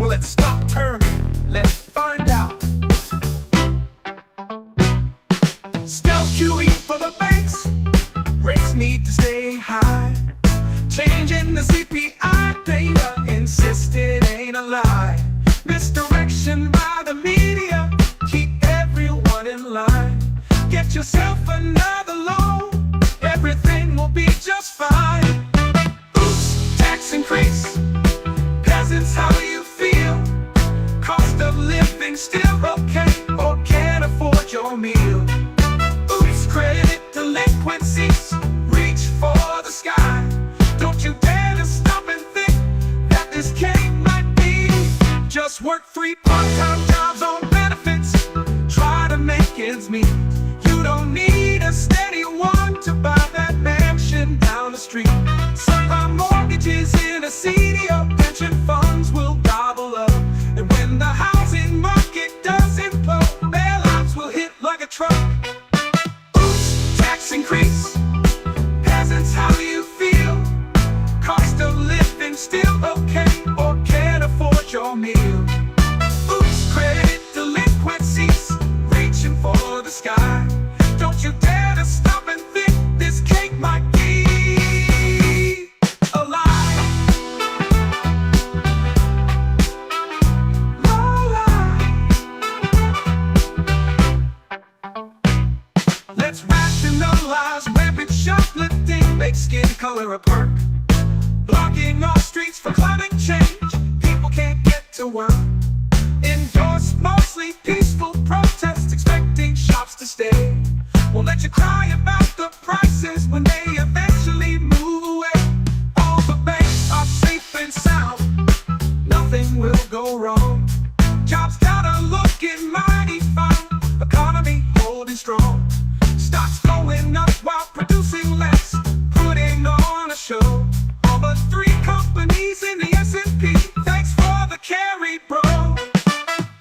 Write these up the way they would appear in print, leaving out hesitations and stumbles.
let's stop turning, let's find out. Stealth QE for the banks, rates need to stay high. Changing the CPI data, insist it ain't a lie. Misdirection by the media, keep everyone in line. Get yourself another loan, everything will be just fine. Oops, tax increase, peasants, how do you feel? Cost of living still okay, or can't afford your meal? Oops, credit delinquencies, reach for the sky. Don't you dare to stop and think that this cake might be. Just work 3 part-time jobs on benefits, try to make ends meet. You don't need a steady one to buy that mansion down the street. Some mortgages in a CD, your pension funds will gobble up. And when the housing market does implode, bailouts will hit like a truck. Oops, tax increase, peasants, how do you feel? Cost of living still okay, or can't afford your meal? Oops, credit delinquencies, reaching for the sky. Don't you dare to stop and think this cake might be a lie. Let's rationalize rampant shoplifting, make skin color a perk. Blocking all streets for climate change, people can't get to work. Endorse mostly peaceful protests, expecting shops to stay. Won't let you cry about the prices when they eventually move away. All the banks are safe and sound, nothing will go wrong. Jobs gotta looking mighty fine, economy holding strong. Stocks going up while producing less, putting on a show. All but 3 companies in the S&P, thanks for the carry, bro.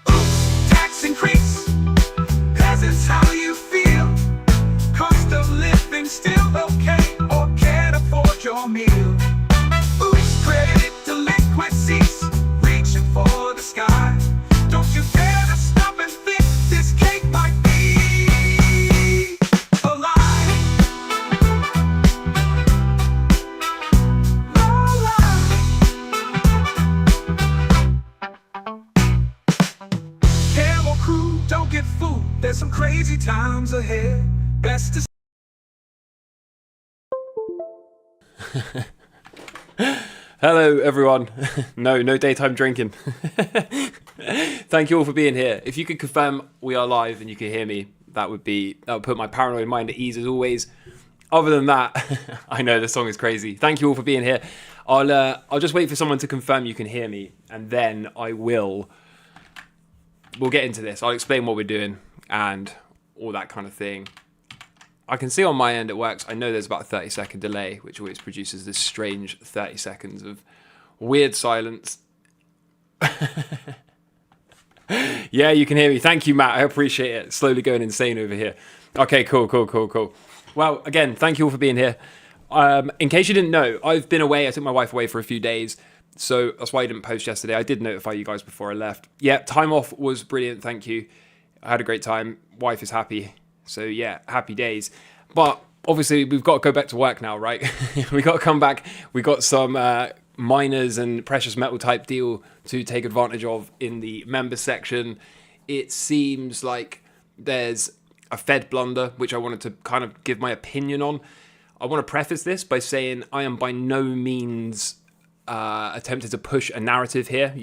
Oops, tax increase, peasants, how do you feel? Cost of living still okay, or can't afford your meal? Oops, credit delinquencies, reaching for the sky. Don't you dare to stop and think this cake might be a lie. Camel Crew, don't get fooled, there's some crazy times ahead. Best to Hello everyone. No daytime drinking. Thank you all for being here. If you could confirm we are live and you can hear me, that would put my paranoid mind at ease as always. Other than that, I know the song is crazy. Thank you all for being here. I'll just wait for someone to confirm you can hear me, and then we'll get into this. I'll explain what we're doing and all that kind of thing. I can see on my end it works. I know there's about a 30-second delay, which always produces this strange 30 seconds of weird silence. Yeah, you can hear me. Thank you, Matt. I appreciate it. Slowly going insane over here. Okay, cool. Well, again, thank you all for being here. In case you didn't know, I've been away. I took my wife away for a few days, so that's why I didn't post yesterday. I did notify you guys before I left. Yeah, time off was brilliant. Thank you. I had a great time. Wife is happy. So yeah, happy days. But obviously we've got to go back to work now, right? We got to come back. We got some miners and precious metal type deal to take advantage of in the members section. It seems like there's a Fed blunder, which I wanted to kind of give my opinion on. I want to preface this by saying I am by no means attempted to push a narrative here.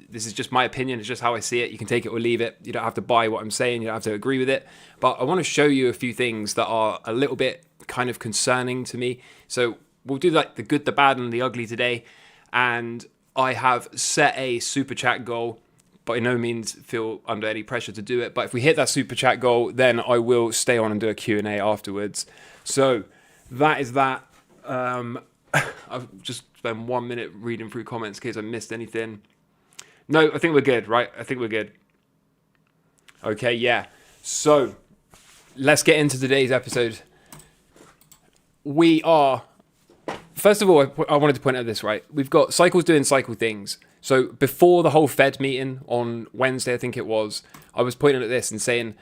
This is just my opinion. It's just how I see it. You can take it or leave it. You don't have to buy what I'm saying. You don't have to agree with it. But I want to show you a few things that are a little bit kind of concerning to me. So we'll do like the good, the bad, and the ugly today. And I have set a super chat goal. By no means feel under any pressure to do it. But if we hit that super chat goal, then I will stay on and do a Q&A afterwards. So that is that. I've just spent 1 minute reading through comments in case I missed anything. No, I think we're good, right? I think we're good. Okay, yeah. So let's get into today's episode. We are... First of all, I wanted to point out this, right? We've got cycles doing cycle things. So before the whole Fed meeting on Wednesday, I think it was, I was pointing at this and saying,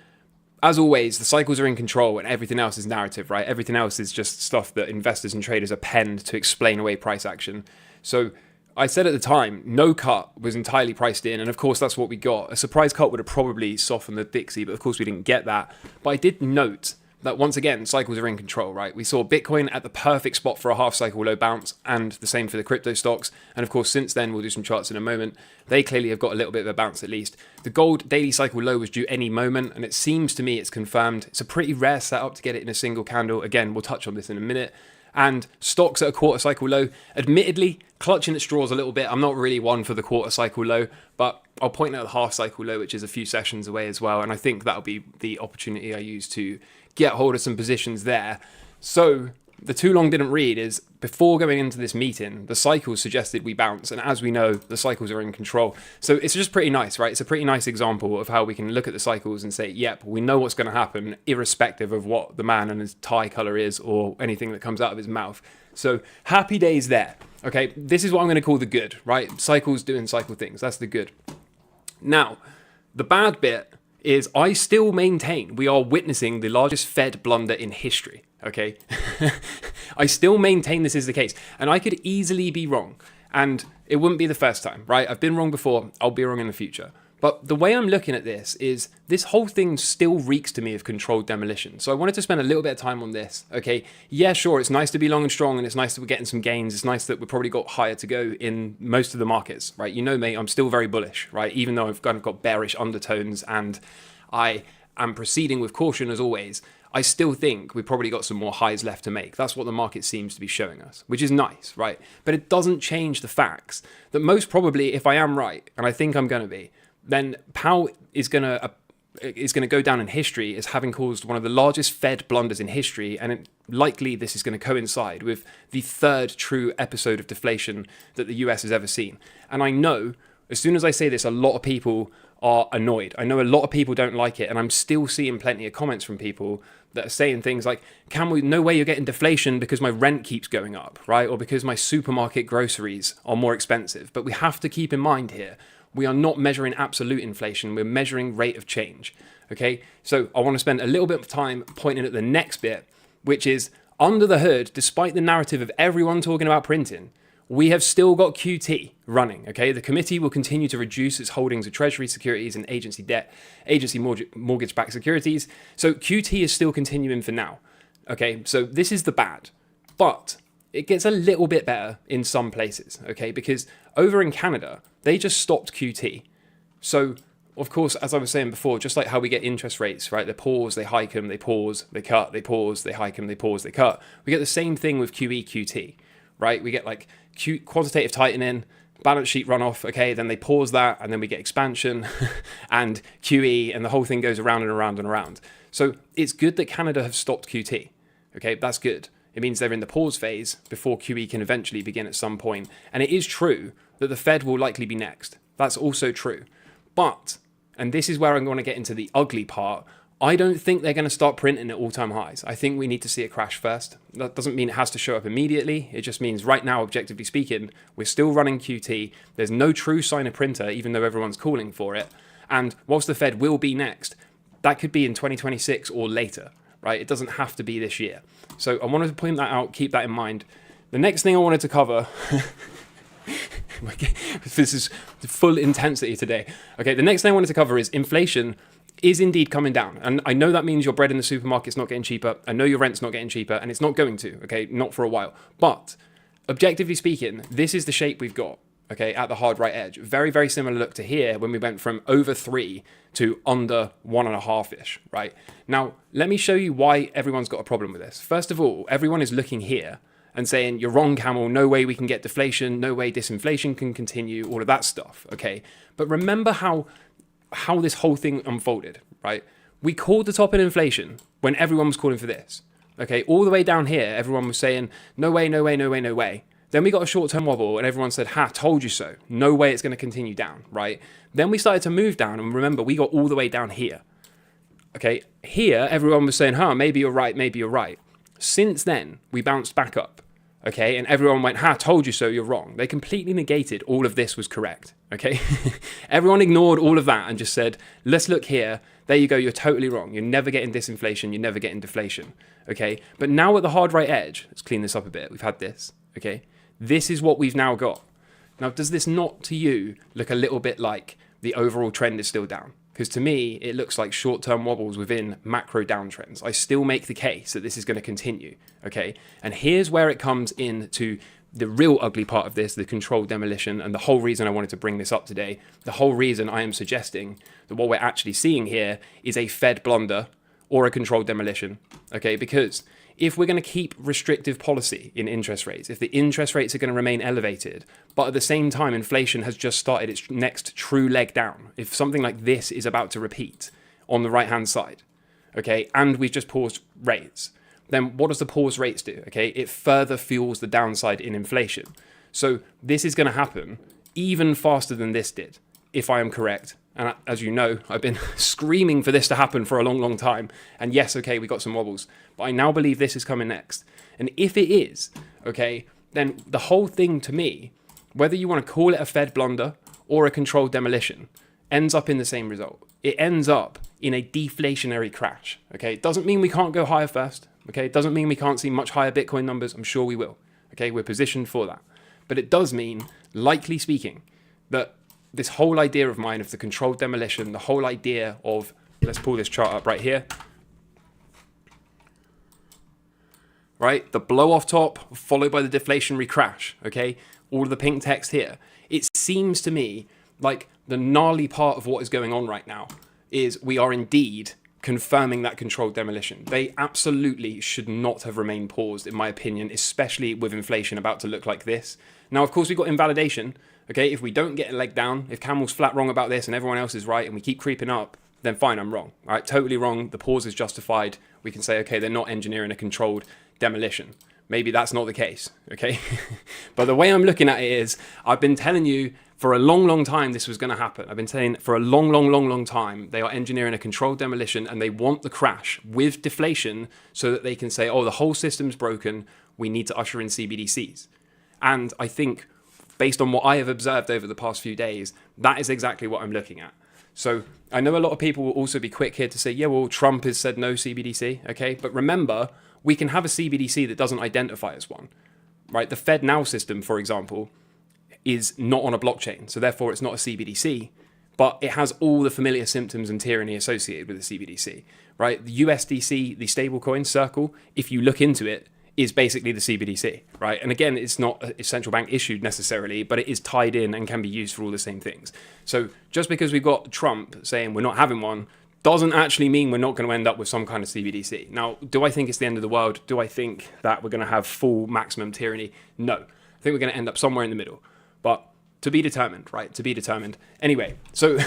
as always, the cycles are in control and everything else is narrative, right? Everything else is just stuff that investors and traders are penned to explain away price action. So I said at the time, no cut was entirely priced in. And of course, that's what we got. A surprise cut would have probably softened the Dixie, but of course we didn't get that. But I did note that once again, cycles are in control, right? We saw Bitcoin at the perfect spot for a half cycle low bounce, and the same for the crypto stocks. And of course, since then, we'll do some charts in a moment. They clearly have got a little bit of a bounce at least. The gold daily cycle low was due any moment, and it seems to me it's confirmed. It's a pretty rare setup to get it in a single candle. Again, we'll touch on this in a minute. And stocks at a quarter cycle low, admittedly, clutching at straws a little bit. I'm not really one for the quarter cycle low, but I'll point out the half cycle low, which is a few sessions away as well. And I think that'll be the opportunity I use to get hold of some positions there. So the too long didn't read is before going into this meeting, the cycles suggested we bounce. And as we know, the cycles are in control. So it's just pretty nice, right? It's a pretty nice example of how we can look at the cycles and say, yep, we know what's going to happen, irrespective of what the man and his tie color is or anything that comes out of his mouth. So happy days there. Okay, this is what I'm going to call the good, right? Cycles doing cycle things. That's the good. Now, the bad bit is I still maintain we are witnessing the largest Fed blunder in history, okay? I still maintain this is the case, and I could easily be wrong, and it wouldn't be the first time, right? I've been wrong before, I'll be wrong in the future. But the way I'm looking at this is this whole thing still reeks to me of controlled demolition. So I wanted to spend a little bit of time on this, okay? Yeah, sure, it's nice to be long and strong, and it's nice that we're getting some gains. It's nice that we've probably got higher to go in most of the markets, right? You know me, I'm still very bullish, right? Even though I've kind of got bearish undertones and I am proceeding with caution as always, I still think we've probably got some more highs left to make. That's what the market seems to be showing us, which is nice, right? But it doesn't change the facts that most probably, if I am right, and I think I'm going to be, then Powell is going to go down in history as having caused one of the largest Fed blunders in history, and likely this is going to coincide with the third true episode of deflation that the US has ever seen. And I know, as soon as I say this, a lot of people are annoyed. I know a lot of people don't like it, and I'm still seeing plenty of comments from people that are saying things like, no way you're getting deflation because my rent keeps going up, right? Or because my supermarket groceries are more expensive. But we have to keep in mind here, we are not measuring absolute inflation, we're measuring rate of change, okay? So I want to spend a little bit of time pointing at the next bit, which is under the hood, despite the narrative of everyone talking about printing, we have still got QT running, okay? The committee will continue to reduce its holdings of treasury securities and agency debt, agency mortgage-backed securities. So QT is still continuing for now, okay? So this is the bad, but it gets a little bit better in some places, okay? Because over in Canada, they just stopped QT. So, of course, as I was saying before, just like how we get interest rates, right? They pause, they hike them, they pause, they cut, they pause, they hike them, they pause, they cut. We get the same thing with QE, QT, right? We get like quantitative tightening, balance sheet runoff, okay? Then they pause that, and then we get expansion and QE, and the whole thing goes around and around and around. So it's good that Canada have stopped QT, okay? That's good. It means they're in the pause phase before QE can eventually begin at some point. And it is true that the Fed will likely be next. That's also true. But, and this is where I'm going to get into the ugly part, I don't think they're going to start printing at all-time highs. I think we need to see a crash first. That doesn't mean it has to show up immediately. It just means right now, objectively speaking, we're still running QT. There's no true sign of printer, even though everyone's calling for it. And whilst the Fed will be next, that could be in 2026 or later, right? It doesn't have to be this year. So I wanted to point that out, keep that in mind. The next thing I wanted to cover, this is full intensity today. Okay, the next thing I wanted to cover is inflation is indeed coming down. And I know that means your bread in the supermarket's not getting cheaper. I know your rent's not getting cheaper, and it's not going to, okay? Not for a while. But objectively speaking, this is the shape we've got, okay, at the hard right edge. Very, very similar look to here when we went from over 3 to under 1.5-ish, right? Now, let me show you why everyone's got a problem with this. First of all, everyone is looking here and saying, you're wrong, Camel, no way we can get deflation, no way disinflation can continue, all of that stuff, okay? But remember how this whole thing unfolded, right? We called the top in inflation when everyone was calling for this, okay? All the way down here, everyone was saying, no way, no way, no way, no way. Then we got a short-term wobble and everyone said, told you so. No way it's going to continue down, right? Then we started to move down, and remember, we got all the way down here. Okay, here, everyone was saying, maybe you're right, maybe you're right. Since then, we bounced back up. okay? And everyone went, ha, told you so, you're wrong. They completely negated all of this was correct, okay? Everyone ignored all of that and just said, let's look here. There you go, you're totally wrong. You're never getting disinflation, you're never getting deflation, okay? But now at the hard right edge, let's clean this up a bit. We've had this, okay? This is what we've now got. Now, does this not to you look a little bit like the overall trend is still down? Because to me, it looks like short-term wobbles within macro downtrends. I still make the case that this is going to continue, okay? And here's where it comes into the real ugly part of this, the controlled demolition, and the whole reason I wanted to bring this up today, the whole reason I am suggesting that what we're actually seeing here is a Fed blunder or a controlled demolition, okay? Because if we're going to keep restrictive policy in interest rates, if the interest rates are going to remain elevated, but at the same time inflation has just started its next true leg down, if something like this is about to repeat on the right-hand side, okay, and we've just paused rates, then what does the pause rates do, okay? It further fuels the downside in inflation. So this is going to happen even faster than this did, if I am correct. And as you know, I've been screaming for this to happen for a long, long time. And yes, okay, we got some wobbles, but I now believe this is coming next. And if it is, okay, then the whole thing to me, whether you want to call it a Fed blunder or a controlled demolition, ends up in the same result. It ends up in a deflationary crash, okay? It doesn't mean we can't go higher first, okay? It doesn't mean we can't see much higher Bitcoin numbers. I'm sure we will, okay? We're positioned for that. But it does mean, likely speaking, that this whole idea of mine of the controlled demolition, the whole idea of, let's pull this chart up right here, right? The blow off top followed by the deflationary crash, okay? All of the pink text here. It seems to me like the gnarly part of what is going on right now is we are indeed confirming that controlled demolition. They absolutely should not have remained paused, in my opinion, especially with inflation about to look like this. Now, of course, we've got invalidation. Okay, if we don't get a leg down, if Camel's flat wrong about this and everyone else is right and we keep creeping up, then fine, I'm wrong. All right, totally wrong. The pause is justified. We can say, okay, they're not engineering a controlled demolition. Maybe that's not the case, okay? But the way I'm looking at it is, I've been telling you for a long, long time this was going to happen. I've been saying for a long, long, long, long time, they are engineering a controlled demolition and they want the crash with deflation so that they can say, oh, the whole system's broken. We need to usher in CBDCs. And I think based on what I have observed over the past few days, that is exactly what I'm looking at. So I know a lot of people will also be quick here to say, yeah, well, Trump has said no CBDC, okay? But remember, we can have a CBDC that doesn't identify as one, right? The Fed Now system, for example, is not on a blockchain, so therefore it's not a CBDC, but it has all the familiar symptoms and tyranny associated with a CBDC, right? The USDC, the stablecoin Circle, if you look into it, is basically the CBDC, right? And again, it's not a central bank issued necessarily, but it is tied in and can be used for all the same things. So just because we've got Trump saying we're not having one, doesn't actually mean we're not going to end up with some kind of CBDC. Now, do I think it's the end of the world? Do I think that we're going to have full maximum tyranny? No. I think we're going to end up somewhere in the middle. But to be determined, right? To be determined. Anyway, so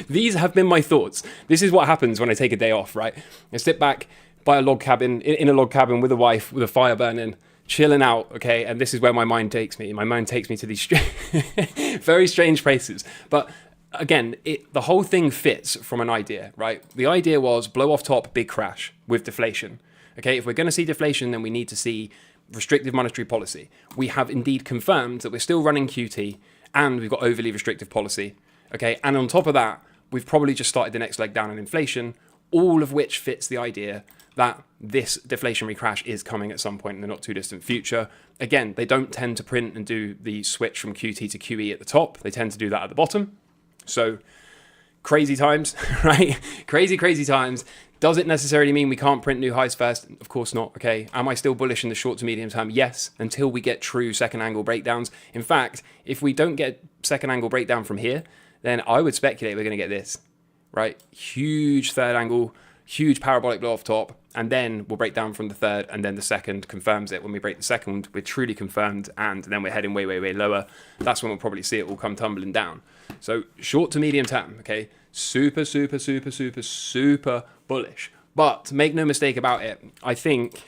these have been my thoughts. This is what happens when I take a day off, right? I sit back by a log cabin, in a log cabin with a wife, with a fire burning, chilling out, okay? And this is where my mind takes me. My mind takes me to these very strange places. But again, the whole thing fits from an idea, right? The idea was blow off top, big crash with deflation. Okay, if we're going to see deflation, then we need to see restrictive monetary policy. We have indeed confirmed that we're still running QT and we've got overly restrictive policy. Okay, and on top of that, we've probably just started the next leg down in inflation, all of which fits the idea that this deflationary crash is coming at some point in the not too distant future. Again, they don't tend to print and do the switch from QT to QE at the top. They tend to do that at the bottom. So crazy times, right? Crazy, crazy times. Does it necessarily mean we can't print new highs first? Of course not, okay? Am I still bullish in the short to medium term? Yes, until we get true second angle breakdowns. In fact, if we don't get second angle breakdown from here, then I would speculate we're going to get this, right? Huge third angle, huge parabolic blow off top, and then we'll break down from the third, and then the second confirms it. When we break the second, we're truly confirmed, and then we're heading way, way, way lower. That's when we'll probably see it all come tumbling down. So short to medium term, okay? Super, super, super, super, super bullish. But make no mistake about it, I think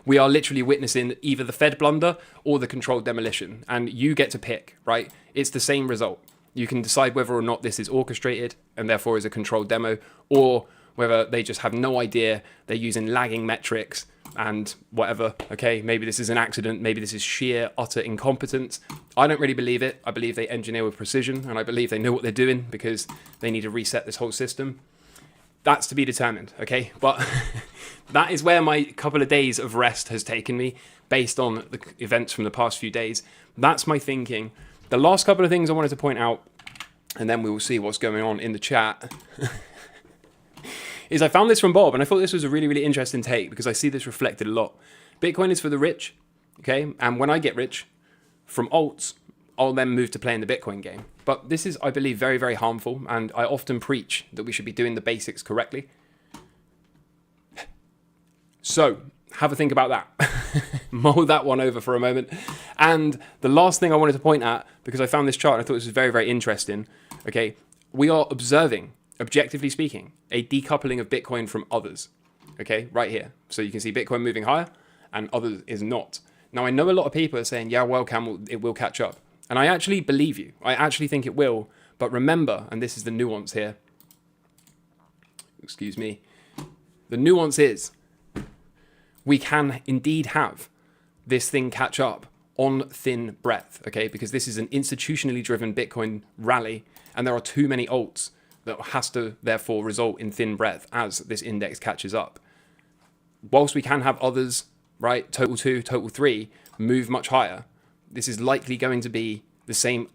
we are literally witnessing either the Fed blunder or the controlled demolition, and you get to pick, right? It's the same result. You can decide whether or not this is orchestrated and therefore is a controlled demo, or whether they just have no idea, they're using lagging metrics and whatever, okay? Maybe this is an accident, maybe this is sheer, utter incompetence. I don't really believe it. I believe they engineer with precision, and I believe they know what they're doing because they need to reset this whole system. That's to be determined, okay? But that is where my couple of days of rest has taken me, based on the events from the past few days. That's my thinking. The last couple of things I wanted to point out, and then we will see what's going on in the chat, is I found this from Bob, and I thought this was a really, really interesting take because I see this reflected a lot. Bitcoin is for the rich, okay? And when I get rich from alts, I'll then move to playing the Bitcoin game. But this is, I believe, very, very harmful, and I often preach that we should be doing the basics correctly. So, have a think about that. Mull that one over for a moment. And the last thing I wanted to point at, because I found this chart and I thought this was very, very interesting, okay? We are observing, objectively speaking, a decoupling of Bitcoin from others, okay? Right here. So you can see Bitcoin moving higher and others is not. Now, I know a lot of people are saying, yeah, well, Camel, it will catch up. And I actually believe you. I actually think it will. But remember, and this is the nuance here. Excuse me. The nuance is we can indeed have this thing catch up on thin breath, okay? Because this is an institutionally driven Bitcoin rally, and there are too many alts that has to therefore result in thin breath as this index catches up. Whilst we can have others, right, total 2, total 3, move much higher, this is likely going to be the same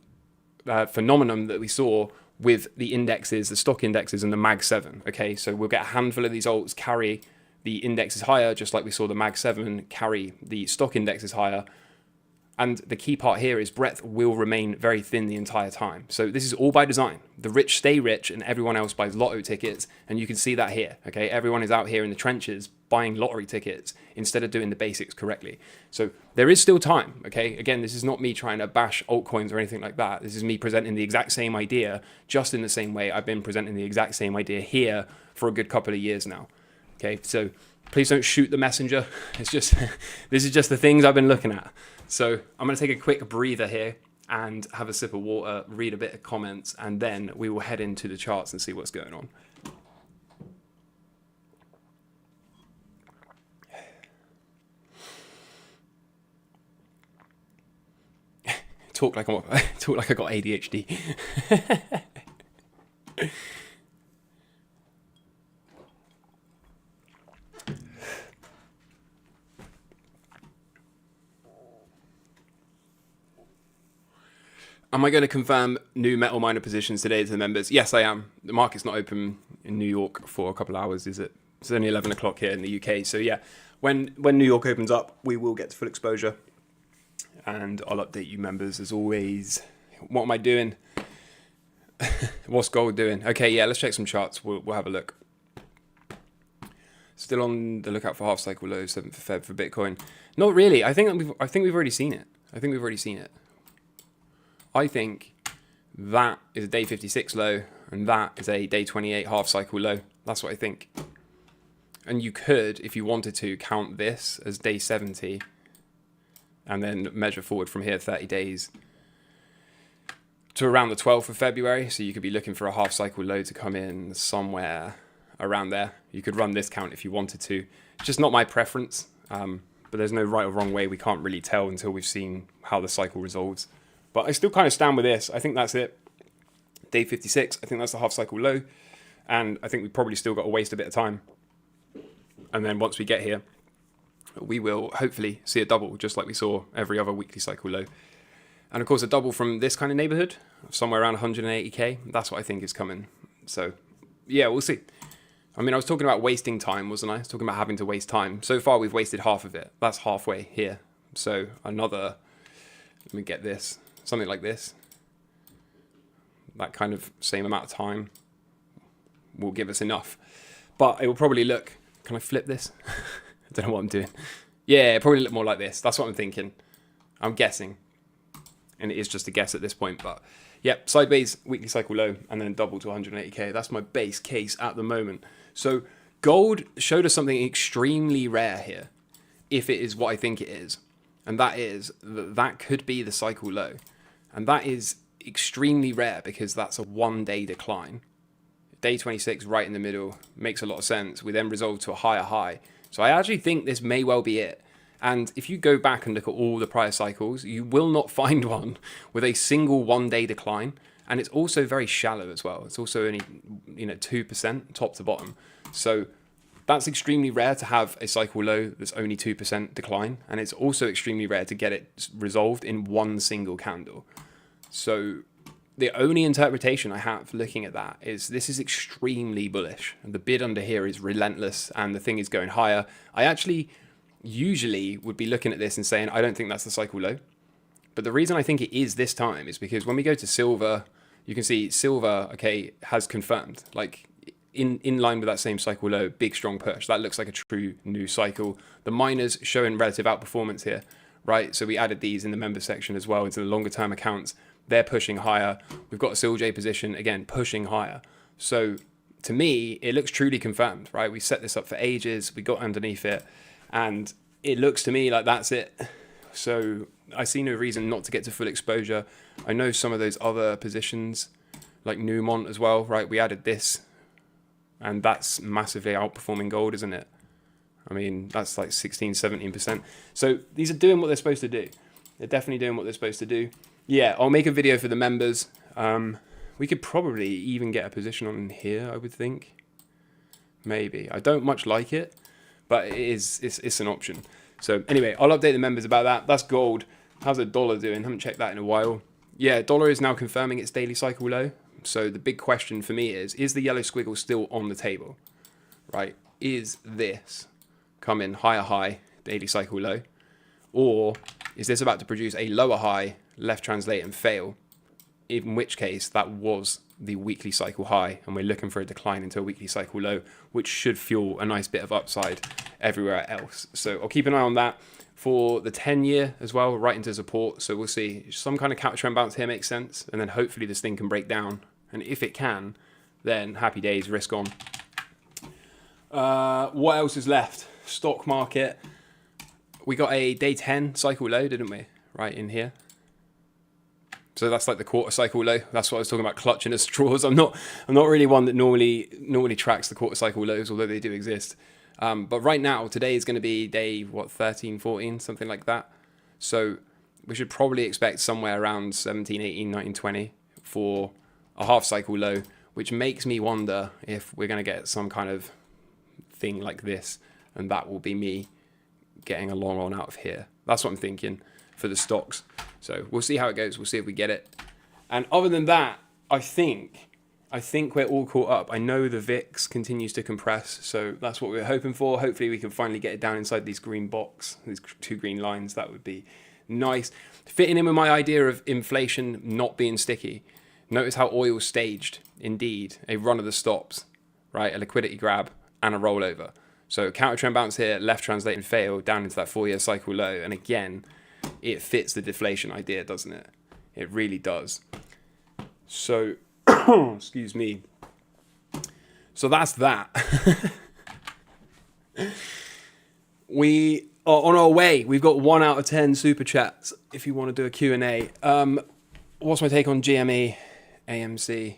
phenomenon that we saw with the indexes, the stock indexes and the Mag 7, okay? So we'll get a handful of these alts carry the indexes higher, just like we saw the Mag 7 carry the stock indexes higher. And the key part here is breadth will remain very thin the entire time. So this is all by design. The rich stay rich and everyone else buys lotto tickets. And you can see that here, okay? Everyone is out here in the trenches buying lottery tickets instead of doing the basics correctly. So there is still time, okay? Again, this is not me trying to bash altcoins or anything like that. This is me presenting the exact same idea, just in the same way I've been presenting the exact same idea here for a good couple of years now, okay? So please don't shoot the messenger. It's just, this is just the things I've been looking at. So I'm going to take a quick breather here and have a sip of water, read a bit of comments, and then we will head into the charts and see what's going on. Talk like I got ADHD. Am I going to confirm new metal miner positions today to the members? Yes, I am. The market's not open in New York for a couple of hours, is it? It's only 11 o'clock here in the UK. So yeah, when New York opens up, we will get to full exposure. And I'll update you members as always. What am I doing? What's gold doing? Okay, yeah, let's check some charts. We'll have a look. Still on the lookout for half cycle low, 7th of Feb for Bitcoin. Not really. I think we've already seen it. I think that is a day 56 low, and that is a day 28 half cycle low. That's what I think. And you could, if you wanted to, count this as day 70, and then measure forward from here 30 days to around the 12th of February. So you could be looking for a half cycle low to come in somewhere around there. You could run this count if you wanted to. It's just not my preference, but there's no right or wrong way. We can't really tell until we've seen how the cycle resolves. But I still kind of stand with this. I think that's it. Day 56, I think that's the half cycle low. And I think we probably still got to waste a bit of time. And then once we get here, we will hopefully see a double, just like we saw every other weekly cycle low. And of course, a double from this kind of neighborhood, somewhere around 180k. That's what I think is coming. So yeah, we'll see. I mean, I was talking about wasting time, wasn't I? I was talking about having to waste time. So far, we've wasted half of it. That's halfway here. So another, let me get this. Something like this, that kind of same amount of time will give us enough. But it will probably look, can I flip this? I don't know what I'm doing. Yeah, it'll probably look more like this. That's what I'm thinking. I'm guessing. And it is just a guess at this point. But yeah, sideways, weekly cycle low, and then double to 180k. That's my base case at the moment. So gold showed us something extremely rare here, if it is what I think it is. And that is, that could be the cycle low. And that is extremely rare because that's a one-day decline. day 26 right in the middle makes a lot of sense. We then resolve to a higher high. So I actually think this may well be it. And if you go back and look at all the prior cycles, you will not find one with a single 1-day decline. And it's also very shallow as well. It's also only 2% top to bottom. So that's extremely rare to have a cycle low that's only 2% decline. And it's also extremely rare to get it resolved in one single candle. So the only interpretation I have looking at that is this is extremely bullish. And the bid under here is relentless and the thing is going higher. I actually usually would be looking at this and saying, I don't think that's the cycle low. But the reason I think it is this time is because when we go to silver, you can see silver, okay, has confirmed, like in line with that same cycle low, big strong push. That looks like a true new cycle. The miners showing relative outperformance here, right? So we added these in the member section as well into the longer term accounts. They're pushing higher. We've got a SILJ position, again, pushing higher. So to me, it looks truly confirmed, right? We set this up for ages. We got underneath it. And it looks to me like that's it. So I see no reason not to get to full exposure. I know some of those other positions, like Newmont as well, right? We added this. And that's massively outperforming gold, isn't it? I mean, that's like 16, 17%. So these are doing what they're supposed to do. They're definitely doing what they're supposed to do. Yeah, I'll make a video for the members. We could probably even get a position on here, I would think. Maybe. I don't much like it, but it's an option. So anyway, I'll update the members about that. That's gold. How's the dollar doing? Haven't checked that in a while. Yeah, dollar is now confirming its daily cycle low. So the big question for me is the yellow squiggle still on the table? Right? Is this coming higher high, daily cycle low? Or is this about to produce a lower high, left translate and fail? In which case, that was the weekly cycle high, and we're looking for a decline into a weekly cycle low, which should fuel a nice bit of upside everywhere else. So I'll keep an eye on that. For the 10-year as well, right into support. So we'll see. Some kind of capture and bounce here makes sense, and then hopefully this thing can break down. And if it can, then happy days, risk on. What else is left? Stock market. We got a day 10 cycle low, didn't we? Right in here. So that's like the quarter cycle low. That's what I was talking about, clutching at straws. I'm not really one that normally tracks the quarter cycle lows, although they do exist. But right now, today is going to be day, 13, 14, something like that. So we should probably expect somewhere around 17, 18, 19, 20 for a half cycle low, which makes me wonder if we're going to get some kind of thing like this, and that will be me getting a long on out of here. That's what I'm thinking for the stocks. So we'll see how it goes. We'll see if we get it. And other than that, I think we're all caught up. I know the VIX continues to compress, so that's what we're hoping for. Hopefully we can finally get it down inside these green box, these two green lines. That would be nice. Fitting in with my idea of inflation not being sticky. Notice how oil staged, indeed, a run of the stops, right? A liquidity grab and a rollover. So counter trend bounce here, left translate and fail down into that 4-year cycle low. And again, it fits the deflation idea, doesn't it? It really does. So, excuse me. So that's that. We are on our way. We've got 1 out of 10 super chats if you want to do a Q&A. What's my take on GME, AMC?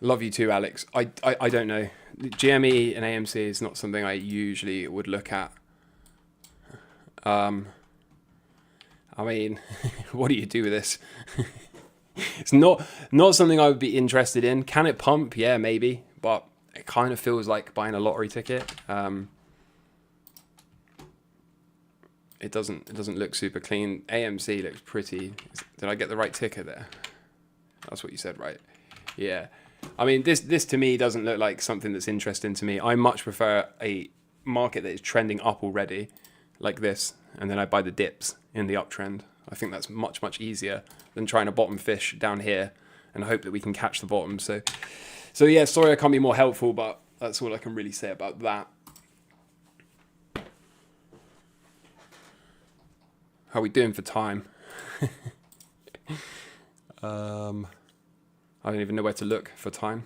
Love you too, Alex. I don't know. GME and AMC is not something I usually would look at. I mean, what do you do with this? It's not something I would be interested in. Can it pump? Yeah, maybe. But it kind of feels like buying a lottery ticket. It doesn't look super clean. AMC looks pretty. Did I get the right ticker there? That's what you said, right? Yeah. I mean, this to me doesn't look like something that's interesting to me. I much prefer a market that is trending up already, like this, and then I buy the dips in the uptrend. I think that's much, much easier than trying to bottom fish down here and hope that we can catch the bottom. So yeah, sorry I can't be more helpful, but that's all I can really say about that. How are we doing for time? I don't even know where to look for time.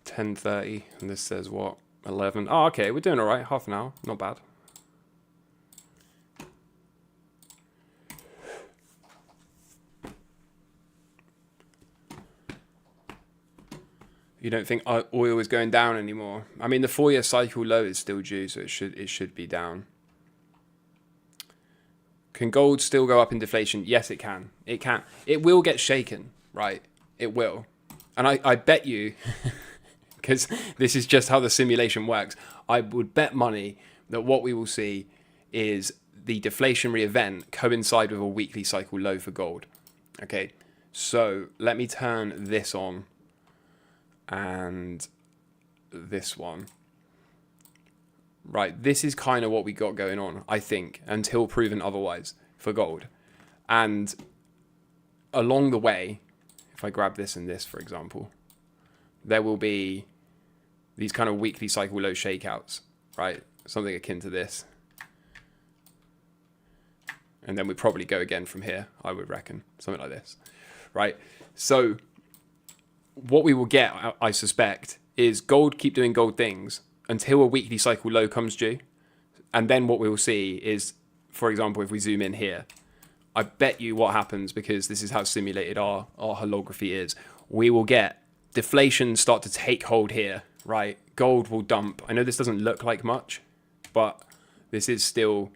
10:30, and this says what? 11. Oh, okay, we're doing all right. Half an hour, not bad. You don't think oil is going down anymore? I mean, the 4-year cycle low is still due, so it should be down. Can gold still go up in deflation? Yes, it can. It can. It will get shaken, right? It will. And I bet you, because this is just how the simulation works, I would bet money that what we will see is the deflationary event coincide with a weekly cycle low for gold. Okay, so let me turn this on and this one. Right, this is kind of what we got going on, I think, until proven otherwise for gold. And along the way, if I grab this and this, for example, there will be these kind of weekly cycle low shakeouts, right? Something akin to this. And then we probably go again from here, I would reckon. Something like this, right? So what we will get, I suspect, is gold keep doing gold things until a weekly cycle low comes due. And then what we will see is, for example, if we zoom in here, I bet you what happens, because this is how simulated our holography is, we will get deflation start to take hold here, right? Gold will dump. I know this doesn't look like much, but this is still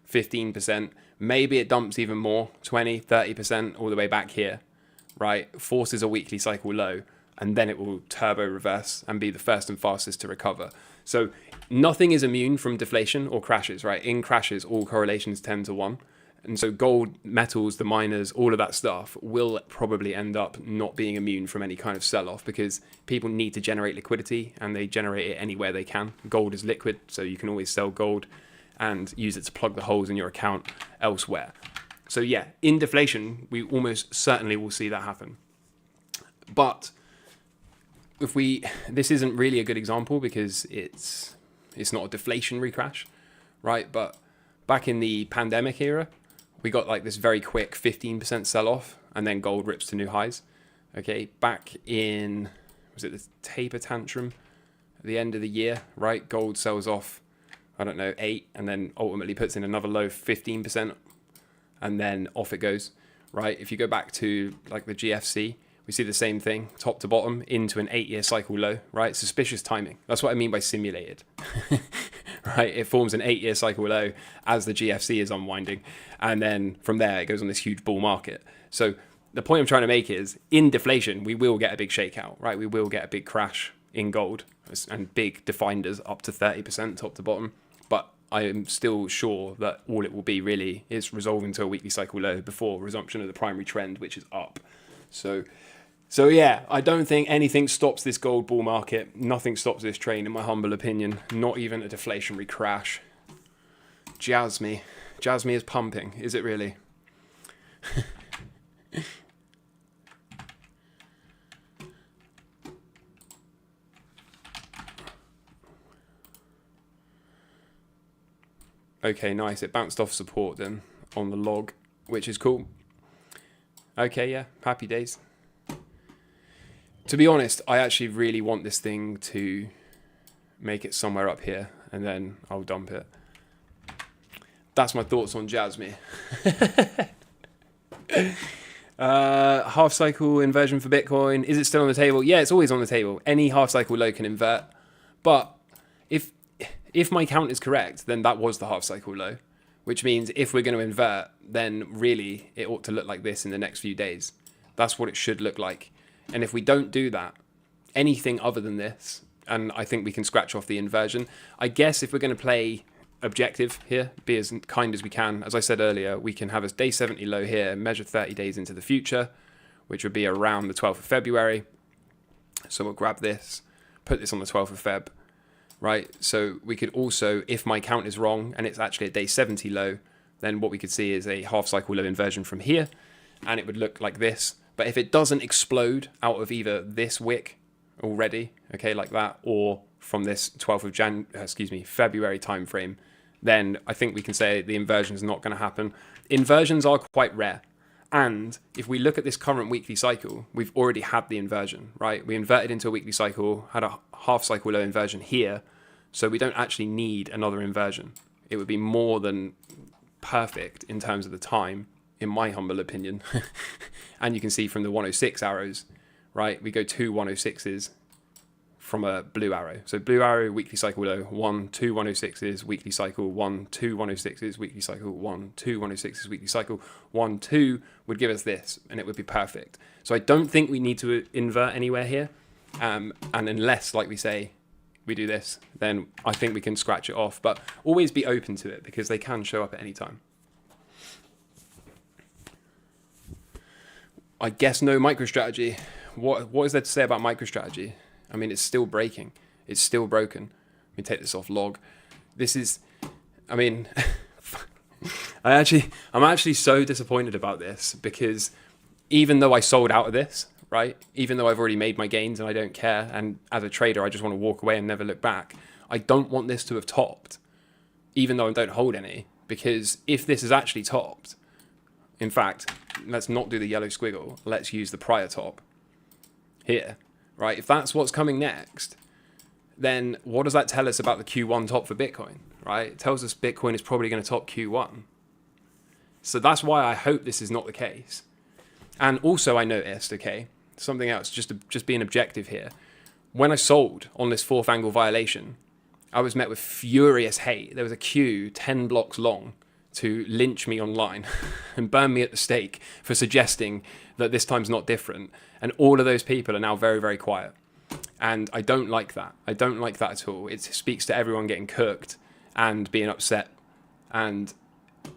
15%. Maybe it dumps even more, 20, 30% all the way back here, right? Forces a weekly cycle low, and then it will turbo reverse and be the first and fastest to recover. So nothing is immune from deflation or crashes, right? In crashes, all correlations tend to 1. And so gold, metals, the miners, all of that stuff will probably end up not being immune from any kind of sell-off, because people need to generate liquidity and they generate it anywhere they can. Gold is liquid, so you can always sell gold and use it to plug the holes in your account elsewhere. So yeah, in deflation, we almost certainly will see that happen. But this isn't really a good example because it's not a deflationary crash, right? But back in the pandemic era, we got like this very quick 15% sell-off, and then gold rips to new highs. Okay, back in, was it the taper tantrum at the end of the year, right? Gold sells off, I don't know, 8, and then ultimately puts in another low 15%, and then off it goes, right? If you go back to like the GFC, we see the same thing, top to bottom, into an 8-year cycle low, right? Suspicious timing. That's what I mean by simulated, right? It forms an 8-year cycle low as the GFC is unwinding. And then from there, it goes on this huge bull market. So the point I'm trying to make is, in deflation, we will get a big shakeout, right? We will get a big crash in gold and big definders up to 30% top to bottom. But I am still sure that all it will be really is resolving to a weekly cycle low before resumption of the primary trend, which is up. So yeah, I don't think anything stops this gold bull market. Nothing stops this train, in my humble opinion. Not even a deflationary crash. Jasmy is pumping. Is it really? Okay, nice. It bounced off support then on the log, which is cool. Okay, yeah, happy days. To be honest, I actually really want this thing to make it somewhere up here, and then I'll dump it. That's my thoughts on Jasmy. Half cycle inversion for Bitcoin. Is it still on the table? Yeah, it's always on the table. Any half cycle low can invert. But if my count is correct, then that was the half cycle low, which means if we're going to invert, then really it ought to look like this in the next few days. That's what it should look like. And if we don't do that, anything other than this, and I think we can scratch off the inversion. I guess if we're going to play objective here, be as kind as we can, as I said earlier, we can have a day 70 low here, measure 30 days into the future, which would be around the 12th of February. So we'll grab this, put this on the 12th of Feb, right? So we could also, if my count is wrong and it's actually a day 70 low, then what we could see is a half cycle low inversion from here, and it would look like this. But if it doesn't explode out of either this wick already, okay, like that, or from this 12th of February timeframe, then I think we can say the inversion is not going to happen. Inversions are quite rare. And if we look at this current weekly cycle, we've already had the inversion, right? We inverted into a weekly cycle, had a half cycle low inversion here. So we don't actually need another inversion. It would be more than perfect in terms of the time, in my humble opinion. And you can see from the 106 arrows, right? We go 2 106s, from a blue arrow. So blue arrow, weekly cycle low, 1, 2, 106s, weekly cycle, 1, 2, 106s, weekly cycle, 1, 2, 106s, weekly cycle, 1, 2 would give us this, and it would be perfect. So I don't think we need to invert anywhere here. And unless, like we say, we do this, then I think we can scratch it off. But always be open to it because they can show up at any time. I guess no MicroStrategy. What is there to say about MicroStrategy? I mean, it's still breaking. It's still broken. Let me take this off log. This is, I mean, I'm actually so disappointed about this because even though I sold out of this, right? Even though I've already made my gains and I don't care, and as a trader, I just want to walk away and never look back. I don't want this to have topped, even though I don't hold any, because if this is actually topped, in fact, let's not do the yellow squiggle. Let's use the prior top here, right? If that's what's coming next, then what does that tell us about the Q1 top for Bitcoin, right? It tells us Bitcoin is probably going to top Q1. So that's why I hope this is not the case. And also I noticed, okay, something else, just being objective here. When I sold on this fourth angle violation, I was met with furious hate. There was a queue 10 blocks long to lynch me online and burn me at the stake for suggesting that this time's not different. And all of those people are now very, very quiet. And I don't like that. I don't like that at all. It speaks to everyone getting cooked and being upset. And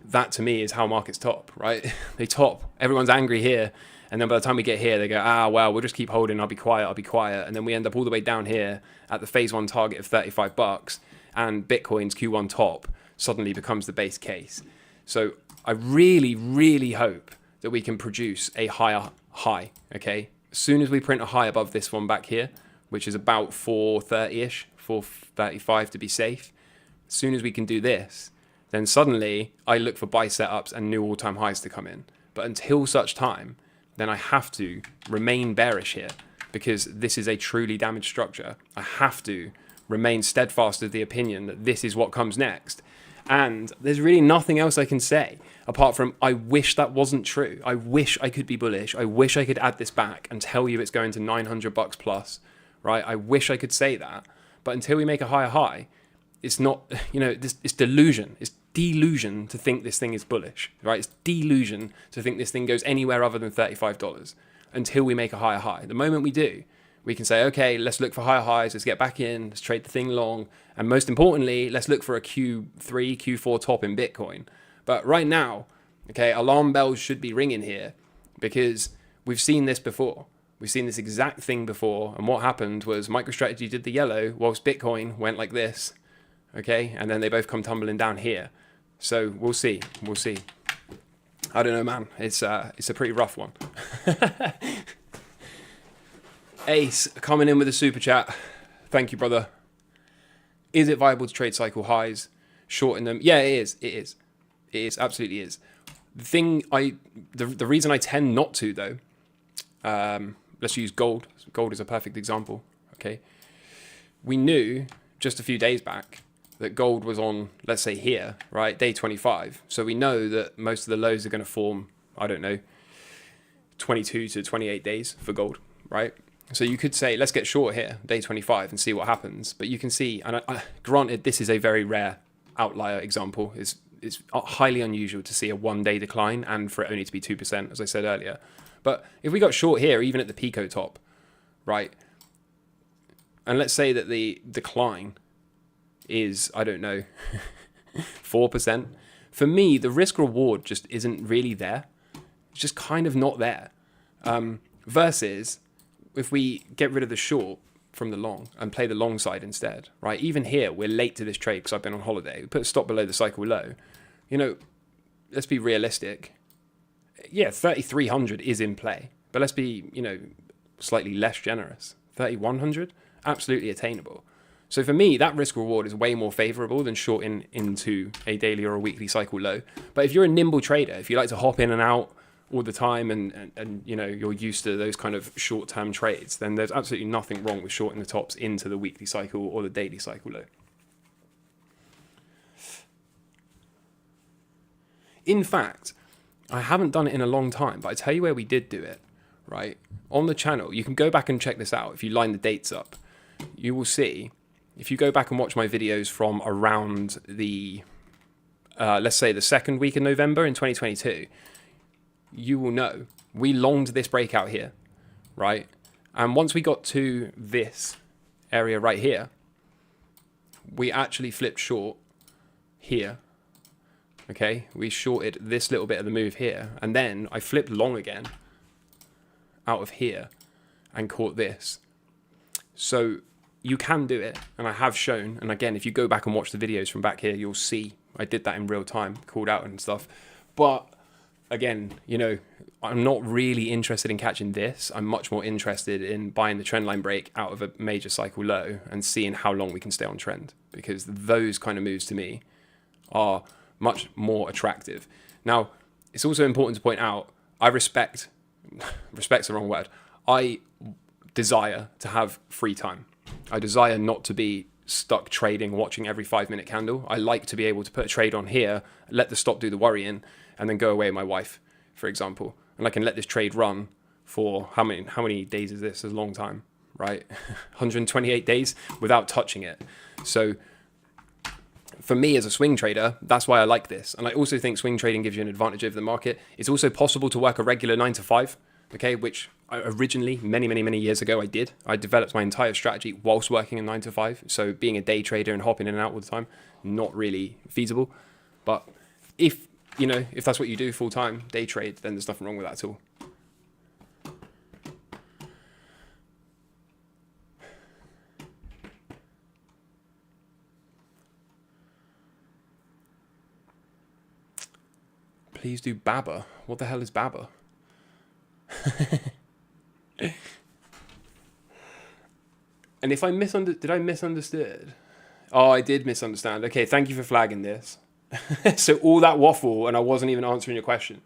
that to me is how markets top, right? They top. Everyone's angry here. And then by the time we get here, they go, well, we'll just keep holding. I'll be quiet. And then we end up all the way down here at the phase one target of $35. And Bitcoin's Q1 top suddenly becomes the base case. So I really, really hope that we can produce a higher high, okay? As soon as we print a high above this one back here, which is about 430-ish, 435 to be safe, as soon as we can do this, then suddenly I look for buy setups and new all-time highs to come in. But until such time, then I have to remain bearish here because this is a truly damaged structure. I have to remain steadfast of the opinion that this is what comes next. And there's really nothing else I can say apart from I wish that wasn't true. I wish I could be bullish. I wish I could add this back and tell you it's going to $900 plus, right? I wish I could say that. But until we make a higher high, it's not, it's delusion. It's delusion to think this thing is bullish, right? It's delusion to think this thing goes anywhere other than $35 until we make a higher high. The moment we do, we can say, okay, let's look for higher highs. Let's get back in. Let's trade the thing long. And most importantly, let's look for a Q3, Q4 top in Bitcoin. But right now, okay, alarm bells should be ringing here because we've seen this before. We've seen this exact thing before. And what happened was MicroStrategy did the yellow whilst Bitcoin went like this. Okay, and then they both come tumbling down here. So we'll see. We'll see. I don't know, man. It's a pretty rough one. Ace coming in with a super chat. Thank you, brother. Is it viable to trade cycle highs, shorten them? Yeah, it is. It is. It is. Absolutely is. The reason I tend not to though. Let's use gold. Gold is a perfect example. Okay. We knew just a few days back that gold was on, let's say here, right, day 25. So we know that most of the lows are going to form, I don't know, 22 to 28 days for gold, right? So you could say, let's get short here, day 25, and see what happens. But you can see, and granted, this is a very rare outlier example. It's highly unusual to see a one-day decline and for it only to be 2%, as I said earlier. But if we got short here, even at the Pico top, right, and let's say that the decline is, I don't know, 4%. For me, the risk reward just isn't really there. It's just kind of not there. Versus if we get rid of the short from the long and play the long side instead, right? Even here, we're late to this trade because I've been on holiday. We put a stop below the cycle low. Let's be realistic. Yeah, 3,300 is in play, but let's be, slightly less generous. 3,100, absolutely attainable. So for me, that risk reward is way more favorable than shorting into a daily or a weekly cycle low. But if you're a nimble trader, if you like to hop in and out all the time and you're used to those kind of short-term trades, then there's absolutely nothing wrong with shorting the tops into the weekly cycle or the daily cycle low. In fact, I haven't done it in a long time, but I tell you where we did do it, right? On the channel, you can go back and check this out if you line the dates up. you will see, if you go back and watch my videos from around the, let's say the second week in November in 2022, you will know we longed this breakout here, right? And once we got to this area right here, we actually flipped short here. Okay, we shorted this little bit of the move here, and then I flipped long again out of here and caught this. So you can do it, and I have shown, and again, if you go back and watch the videos from back here, you'll see I did that in real time, called out and stuff. But again, you know, I'm not really interested in catching this. I'm much more interested in buying the trend line break out of a major cycle low and seeing how long we can stay on trend, because those kind of moves to me are much more attractive. Now, it's also important to point out, I respect's the wrong word. I desire to have free time. I desire not to be stuck trading, watching every 5-minute candle. I like to be able to put a trade on here, let the stop do the worrying, and then go away with my wife, for example. And I can let this trade run for how many days is this? It's a long time, right? 128 days without touching it. So for me as a swing trader, that's why I like this. And I also think swing trading gives you an advantage over the market. It's also possible to work a regular 9 to 5, okay, which I originally, many years ago, I did. I developed my entire strategy whilst working a 9 to 5. So being a day trader and hopping in and out all the time, not really feasible. But if, you know, if that's what you do full time, day trade, then there's nothing wrong with that at all. Please do Baba. What the hell is Baba? And if I did I misunderstood? Oh, I did misunderstand. Okay, thank you for flagging this. So all that waffle and I wasn't even answering your question.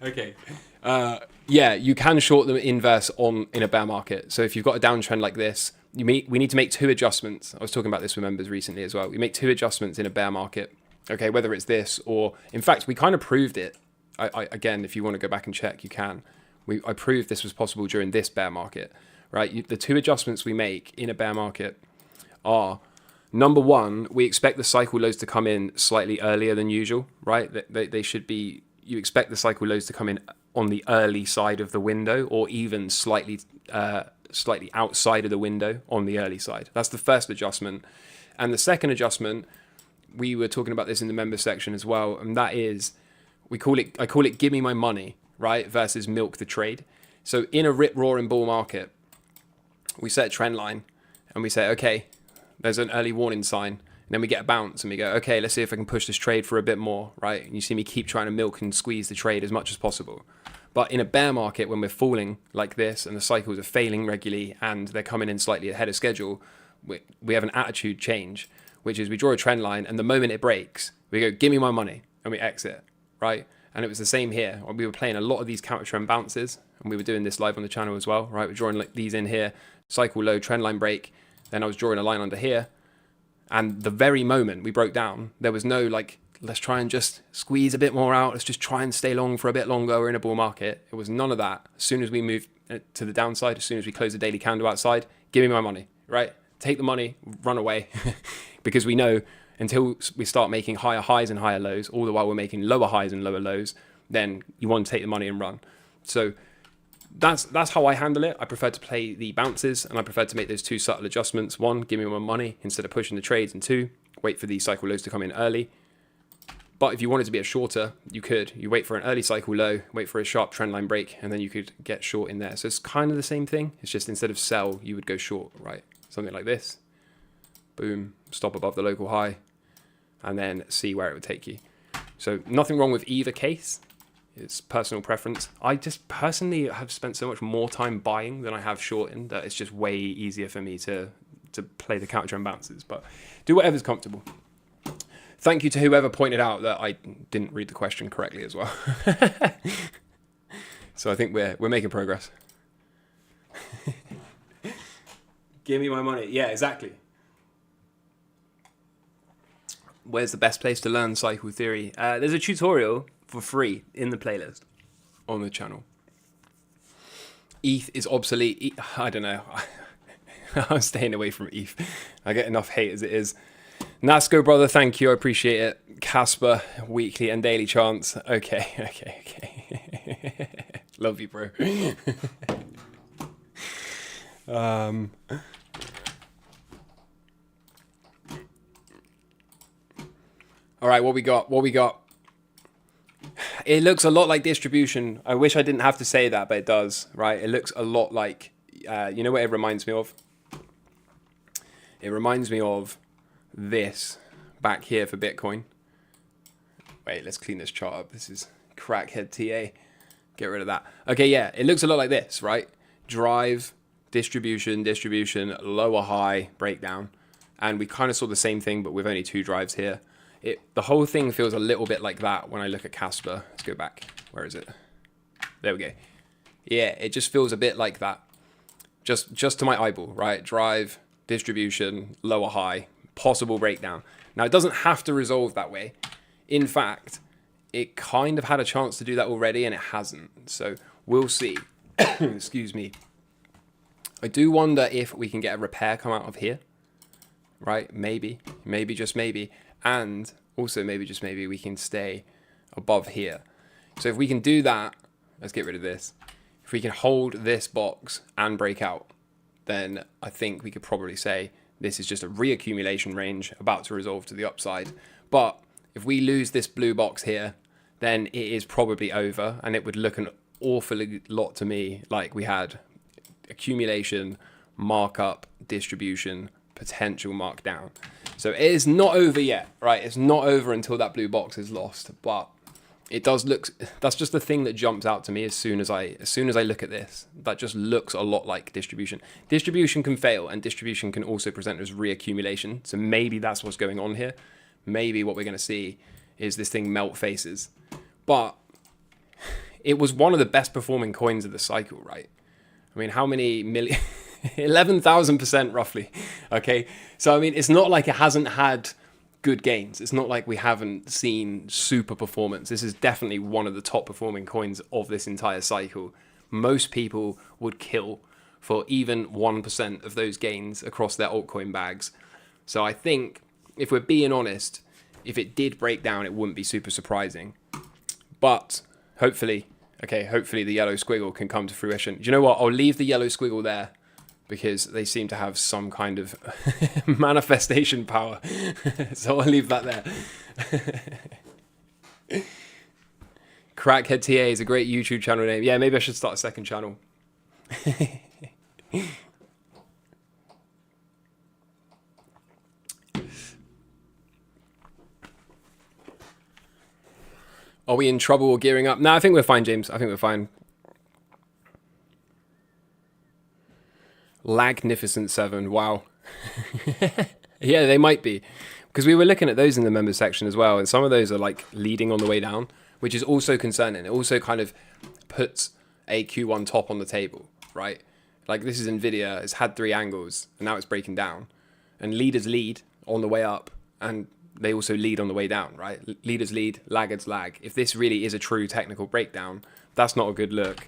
Okay. Yeah, you can short the inverse in a bear market. So if you've got a downtrend like this, we need to make 2 adjustments. I was talking about this with members recently as well. We make 2 adjustments in a bear market. Okay, whether it's this or, in fact, we kind of proved it. Again, if you want to go back and check, you can. I proved this was possible during this bear market, right? The 2 adjustments we make in a bear market are, number 1, we expect the cycle lows to come in slightly earlier than usual, right? They should be, you expect the cycle lows to come in on the early side of the window, or even slightly outside of the window on the early side. That's the first adjustment. And the second adjustment, we were talking about this in the member section as well, and that is, I call it give me my money, right, versus milk the trade. So in a rip-roaring bull market, we set a trend line and we say, okay, there's an early warning sign, and then we get a bounce and we go, okay, let's see if I can push this trade for a bit more, right? And you see me keep trying to milk and squeeze the trade as much as possible. But in a bear market, when we're falling like this and the cycles are failing regularly and they're coming in slightly ahead of schedule, we have an attitude change, which is we draw a trend line, and the moment it breaks, we go, give me my money, and we exit, right? And it was the same here. We were playing a lot of these counter trend bounces, and we were doing this live on the channel as well, right? We're drawing like these in here, cycle low, trend line break. Then I was drawing a line under here, and the very moment we broke down, there was no like, let's try and just squeeze a bit more out. Let's just try and stay long for a bit longer. We're in a bull market. It was none of that. As soon as we moved to the downside, as soon as we close the daily candle outside, give me my money, right? Take the money, run away. Because we know until we start making higher highs and higher lows, all the while we're making lower highs and lower lows, then you want to take the money and run. So that's how I handle it. I prefer to play the bounces, and I prefer to make those 2 subtle adjustments. 1, give me my money instead of pushing the trades, and 2, wait for the cycle lows to come in early. But if you wanted to be a shorter, you could. You wait for an early cycle low, wait for a sharp trend line break, and then you could get short in there. So it's kind of the same thing. It's just instead of sell, you would go short, right? Something like this. Boom, stop above the local high, and then see where it would take you. So nothing wrong with either case. It's personal preference. I just personally have spent so much more time buying than I have shorting that it's just way easier for me to play the counter trend bounces. But do whatever's comfortable. Thank you to whoever pointed out that I didn't read the question correctly as well. So I think we're making progress. Give me my money. Yeah, exactly. Where's the best place to learn cycle theory? There's a tutorial for free in the playlist on the channel. ETH is obsolete. I don't know. I'm staying away from ETH. I get enough hate as it is. Nasco, brother, thank you. I appreciate it. Casper, weekly and daily chance. Okay. Love you, bro. All right, what we got? It looks a lot like distribution. I wish I didn't have to say that, but it does, right? It looks a lot like, you know what it reminds me of? It reminds me of this back here for Bitcoin. Wait, let's clean this chart up. This is crackhead TA. Get rid of that. Okay, yeah, it looks a lot like this, right? Drive, distribution, lower high, breakdown. And we kind of saw the same thing, but with only 2 drives here. The whole thing feels a little bit like that when I look at Casper. Let's go back. Where is it? There we go. Yeah, it just feels a bit like that. Just to my eyeball, right? Drive, distribution, lower high, possible breakdown. Now, it doesn't have to resolve that way. In fact, it kind of had a chance to do that already, and it hasn't. So we'll see. Excuse me. I do wonder if we can get a repair come out of here. Right? Maybe, just maybe. And also maybe just maybe we can stay above here. So if we can do that, let's get rid of this. If we can hold this box and break out, then I think we could probably say this is just a reaccumulation range about to resolve to the upside. But if we lose this blue box here, then it is probably over, and it would look an awful lot to me like we had accumulation, markup, distribution, potential markdown. So it is not over yet, right? It's not over until that blue box is lost, but it does look, that's just the thing that jumps out to me as soon as I look at this. That just looks a lot like distribution. Distribution can fail, and distribution can also present as reaccumulation. So maybe that's what's going on here. Maybe what we're going to see is this thing melt faces. But it was one of the best performing coins of the cycle, right? I mean, how many million? 11,000% roughly. Okay. So, I mean, it's not like it hasn't had good gains. It's not like we haven't seen super performance. This is definitely one of the top performing coins of this entire cycle. Most people would kill for even 1% of those gains across their altcoin bags. So I think if we're being honest, if it did break down, it wouldn't be super surprising. But hopefully the yellow squiggle can come to fruition. Do you know what? I'll leave the yellow squiggle there, because they seem to have some kind of manifestation power. So I'll leave that there. Crackhead TA is a great YouTube channel name. Yeah, maybe I should start a second channel. Are we in trouble or gearing up? No, I think we're fine, James. I think we're fine. Lagnificent 7, wow. Yeah, they might be, because we were looking at those in the members section as well, and some of those are like leading on the way down, which is also concerning. It also kind of puts a Q1 top on the table, right? Like, this is Nvidia, it's had 3 angles, and now it's breaking down, and leaders lead on the way up, and they also lead on the way down, right? Leaders lead, laggards lag. If this really is a true technical breakdown, that's not a good look.